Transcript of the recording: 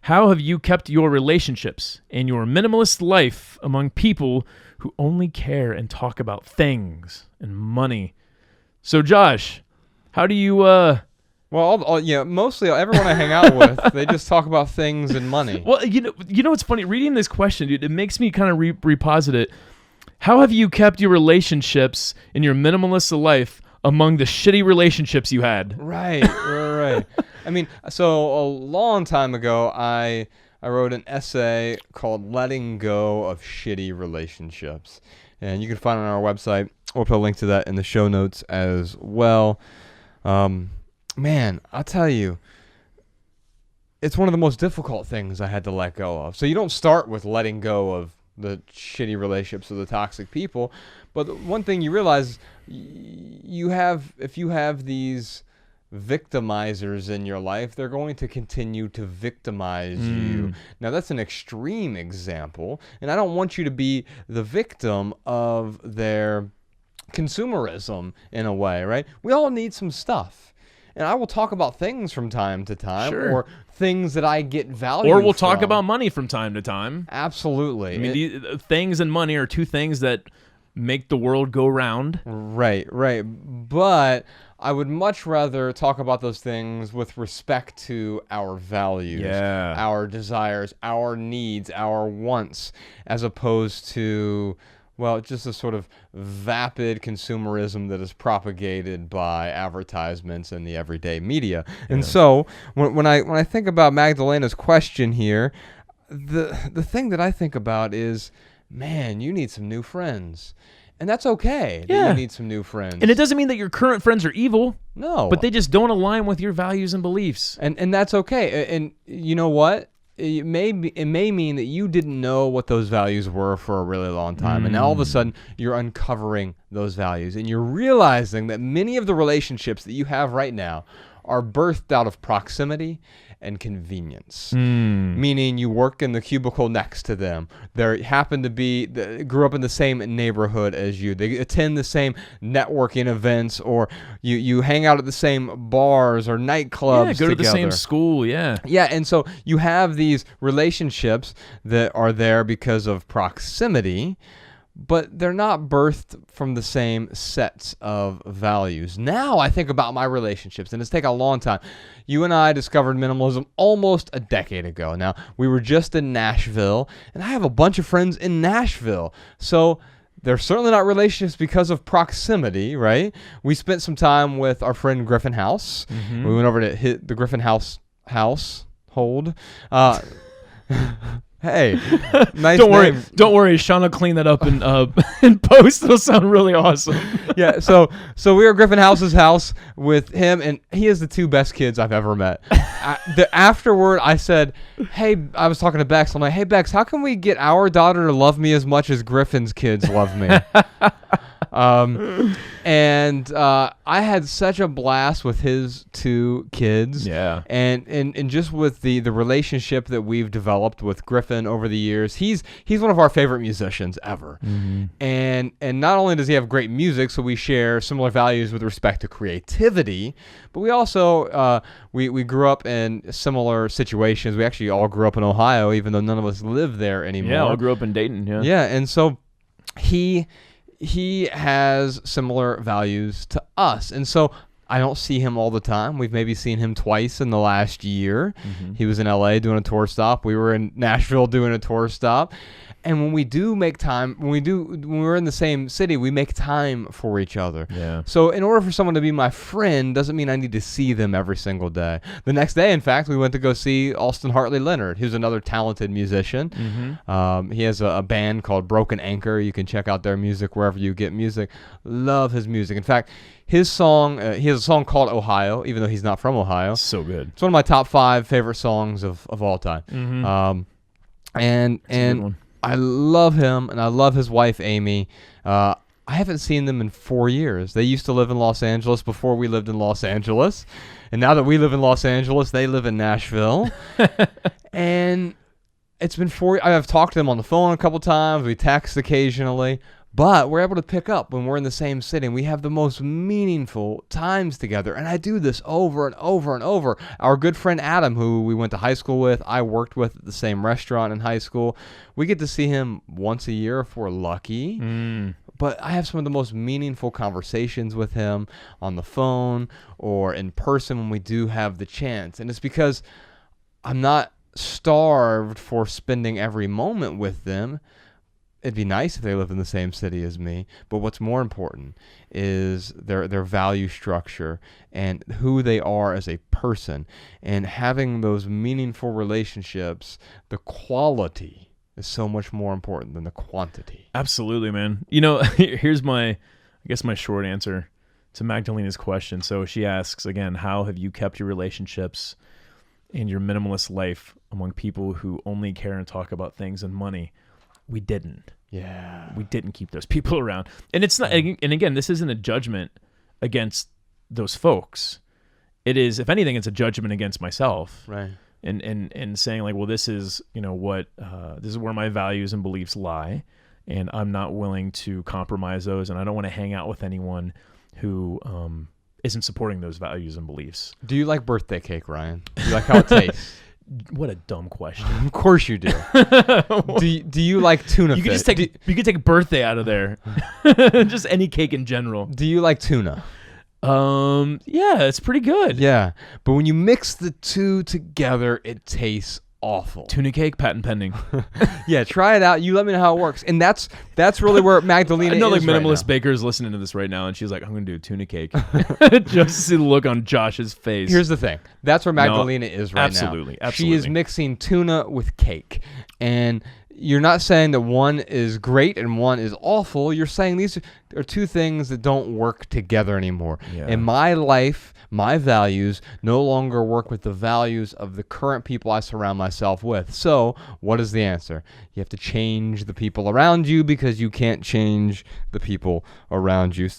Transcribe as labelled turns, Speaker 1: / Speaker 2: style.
Speaker 1: How have you kept your relationships and your minimalist life among people who only care and talk about things and money? So, Josh, how do you...
Speaker 2: Well, mostly everyone I hang out with, they just talk about things and money.
Speaker 1: Well, you know what's funny? Reading this question, dude, it makes me kind of reposit it. How have you kept your relationships in your minimalist life among the shitty relationships you had?
Speaker 2: Right. I mean, so a long time ago, I wrote an essay called Letting Go of Shitty Relationships. And you can find it on our website. We'll put a link to that in the show notes as well. Man, I'll tell you, it's one of the most difficult things I had to let go of. So you don't start with letting go of the shitty relationships or the toxic people. But the one thing you realize, if you have these victimizers in your life, they're going to continue to victimize you. Now, that's an extreme example, and I don't want you to be the victim of their consumerism in a way, right? We all need some stuff. And I will talk about things from time to time, or things that I get value from.
Speaker 1: Or we'll talk about money from time to time.
Speaker 2: Absolutely.
Speaker 1: I mean, things and money are two things that make the world go round.
Speaker 2: Right. But I would much rather talk about those things with respect to our values, our desires, our needs, our wants, as opposed to, well, just a sort of vapid consumerism that is propagated by advertisements and the everyday media. And so when I think about Magdalena's question here, the thing that I think about is, man, you need some new friends. And that's okay that you need some new friends.
Speaker 1: And it doesn't mean that your current friends are evil.
Speaker 2: No.
Speaker 1: But they just don't align with your values and beliefs.
Speaker 2: And that's okay. And you know what? It may mean that you didn't know what those values were for a really long time. And now all of a sudden, you're uncovering those values. And you're realizing that many of the relationships that you have right now are birthed out of proximity and convenience. Meaning you work in the cubicle next to them. They happen to grew up in the same neighborhood as you. They attend the same networking events, or you hang out at the same bars or nightclubs
Speaker 1: go
Speaker 2: together.
Speaker 1: to the same school, Yeah,
Speaker 2: and so you have these relationships that are there because of proximity, but they're not birthed from the same sets of values. Now I think about my relationships, and it's taken a long time. You and I discovered minimalism almost a decade ago. Now, we were just in Nashville, and I have a bunch of friends in Nashville. So they're certainly not relationships because of proximity, right? We spent some time with our friend Griffin House. We went over to hit the Griffin household. Hey, nice name.
Speaker 1: Don't worry. Sean will clean that up in post. It'll sound really awesome.
Speaker 2: Yeah. So we were at Griffin House's house with him, and he is the two best kids I've ever met. Afterward, I said, "Hey," I was talking to Bex. I'm like, "Hey, Bex, how can we get our daughter to love me as much as Griffin's kids love me?" And I had such a blast with his two kids. Yeah. And just with the relationship that we've developed with Griffin over the years. He's one of our favorite musicians ever. And not only does he have great music, so we share similar values with respect to creativity, but we also we grew up in similar situations. We actually all grew up in Ohio, even though none of us live there anymore.
Speaker 1: Yeah, all grew up in Dayton. Yeah.
Speaker 2: Yeah, and so he has similar values to us. And so I don't see him all the time. We've maybe seen him twice in the last year. He was in LA doing a tour stop. We were in Nashville doing a tour stop. And when we do make time, when we're in the same city, we make time for each other. Yeah. So in order for someone to be my friend doesn't mean I need to see them every single day. The next day, in fact, we went to go see Alston Hartley Leonard, who's another talented musician. He has a band called Broken Anchor. You can check out their music wherever you get music. Love his music. In fact, he has a song called Ohio, even though he's not from Ohio.
Speaker 1: So good.
Speaker 2: It's one of my top 5 favorite songs of all time. And I love him, and I love his wife, Amy. I haven't seen them in 4 years. They used to live in Los Angeles before we lived in Los Angeles. And now that we live in Los Angeles, they live in Nashville. And it's been 4 years. I've talked to them on the phone a couple times. We text occasionally. But we're able to pick up when we're in the same city, and we have the most meaningful times together. And I do this over and over and over. Our good friend Adam, who we went to high school with, I worked with at the same restaurant in high school. We get to see him once a year if we're lucky. But I have some of the most meaningful conversations with him on the phone or in person when we do have the chance. And it's because I'm not starved for spending every moment with them. It'd be nice if they lived in the same city as me, but what's more important is their value structure and who they are as a person. And having those meaningful relationships, the quality is so much more important than the quantity.
Speaker 1: Absolutely, man. You know, here's my short answer to Magdalena's question. So she asks again, how have you kept your relationships and your minimalist life among people who only care and talk about things and money? We didn't.
Speaker 2: Yeah.
Speaker 1: We didn't keep those people around. And it's not, and again, this isn't a judgment against those folks. It is, if anything, it's a judgment against myself.
Speaker 2: Right.
Speaker 1: And saying like, well, this is, what, this is where my values and beliefs lie. And I'm not willing to compromise those. And I don't want to hang out with anyone who, isn't supporting those values and beliefs.
Speaker 2: Do you like birthday cake, Ryan? Do you like how it tastes?
Speaker 1: What a dumb question.
Speaker 2: Of course you do. do you like tuna
Speaker 1: You
Speaker 2: fish?
Speaker 1: You could take birthday out of there. Just any cake in general.
Speaker 2: Do you like tuna?
Speaker 1: Yeah, it's pretty good.
Speaker 2: Yeah, but when you mix the two together, it tastes awful.
Speaker 1: Tuna cake, patent pending.
Speaker 2: Yeah, try it out. You let me know how it works. And that's really where Magdalena
Speaker 1: I know,
Speaker 2: is
Speaker 1: like minimalist
Speaker 2: right now.
Speaker 1: bakers listening to this right now, and she's like, "I'm gonna do a tuna cake." Just to see the look on Josh's face.
Speaker 2: Here's the thing. That's where Magdalena is right now.
Speaker 1: Absolutely.
Speaker 2: She is mixing tuna with cake. And you're not saying that one is great and one is awful. You're saying these are two things that don't work together anymore.
Speaker 1: Yeah.
Speaker 2: In my life, my values no longer work with the values of the current people I surround myself with. So what is the answer? You have to change the people around you because you can't change the people around you.